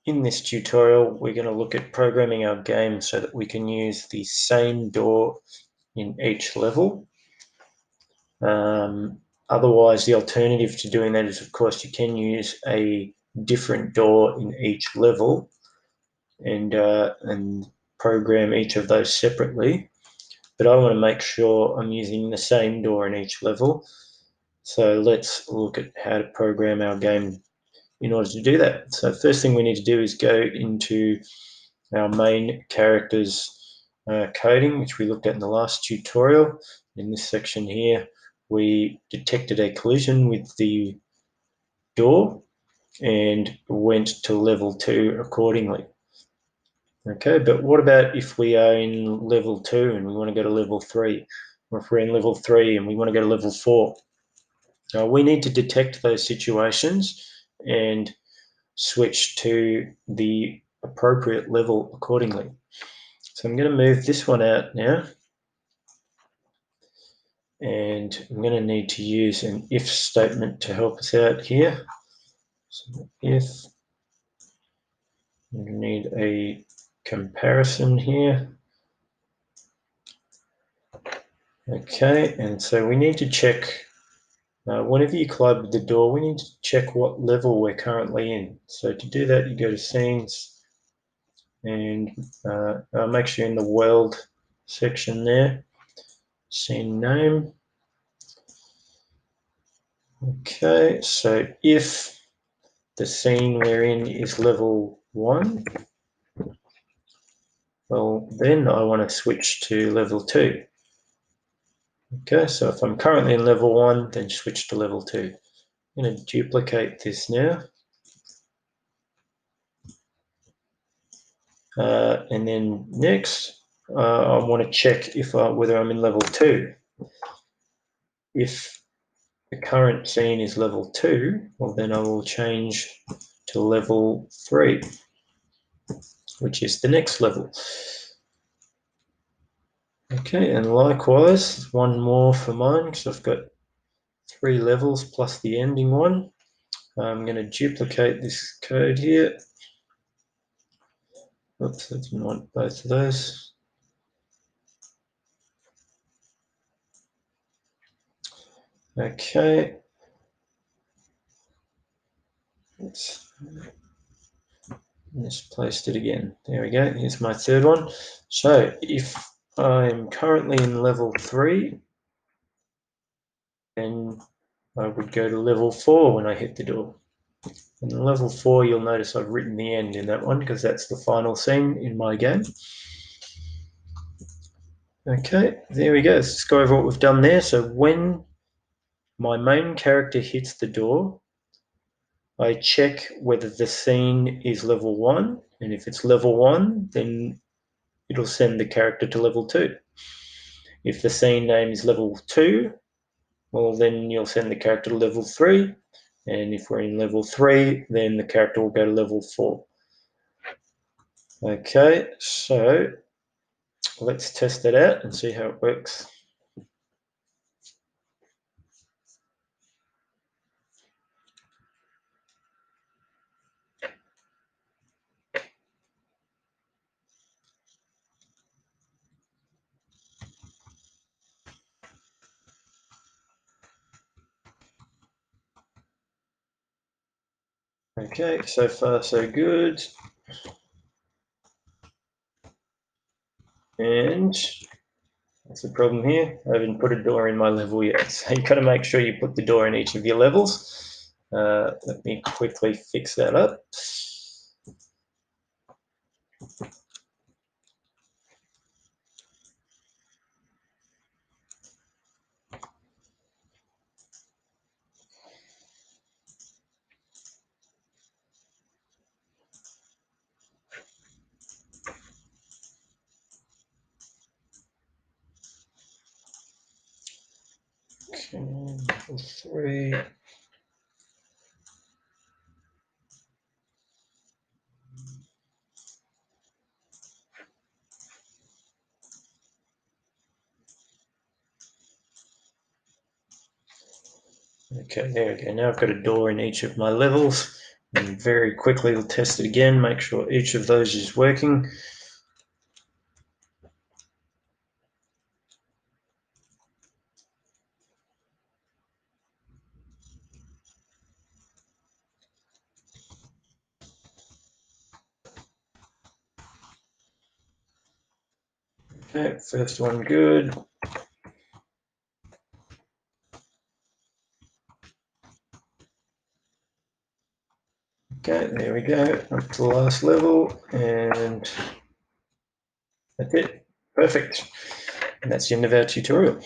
In this tutorial, we're going to look at programming our game so that we can use the same door in each level. Otherwise, the alternative to doing that is, of course, you can use a different door in each level and program each of those separately. But I want to make sure I'm using the same door in each level. So let's look at how to program our game in order to do that. So first thing we need to do is go into our main character's coding, which we looked at in the last tutorial. In this section here, we detected a collision with the door and went to level 2 accordingly. Okay, but what about if we are in level 2 and we want to go to level 3, or if we're in level 3 and we want to go to level 4? Now, we need to detect those situations and switch to the appropriate level accordingly. So I'm going to move this one out now, and I'm going to need to use an if statement to help us out here. So if we need a comparison here. Okay, and so we need to check, whenever you collide with the door, we need to check what level we're currently in. So to do that, you go to Scenes and make sure you're in the World section there, Scene Name. Okay, so if the scene we're in is level 1, well, then I want to switch to level 2. Okay, so if I'm currently in level 1, then switch to level 2. I'm going to duplicate this now. And then next, I want to check if whether I'm in level 2. If the current scene is level 2, well, then I will change to level 3, which is the next level. Okay, and likewise, one more for mine, because I've got 3 levels plus the ending one. I'm going to duplicate this code here. Oops, I didn't want both of those. Okay. Let's misplaced it again. There we go. Here's my third one. So if I'm currently in level 3, then I would go to level 4 when I hit the door. And in level 4, you'll notice I've written the end in that one because that's the final scene in my game. Okay, there we go. Let's go over what we've done there. So when my main character hits the door, I check whether the scene is level 1, and if it's level 1, then it'll send the character to level 2. If the scene name is level 2, well, then you'll send the character to level 3, and if we're in level 3, then the character will go to level 4. Okay, so let's test it out and see how it works. Okay, so far so good. And that's the problem here. I haven't put a door in my level yet. So you've got to make sure you put the door in each of your levels. Let me quickly fix that up. Okay, level 3. Okay, there we go. Now I've got a door in each of my levels. And very quickly we'll test it again, make sure each of those is working. Okay, first one good. Okay, there we go, up to the last level, and that's it. Perfect. And that's the end of our tutorial.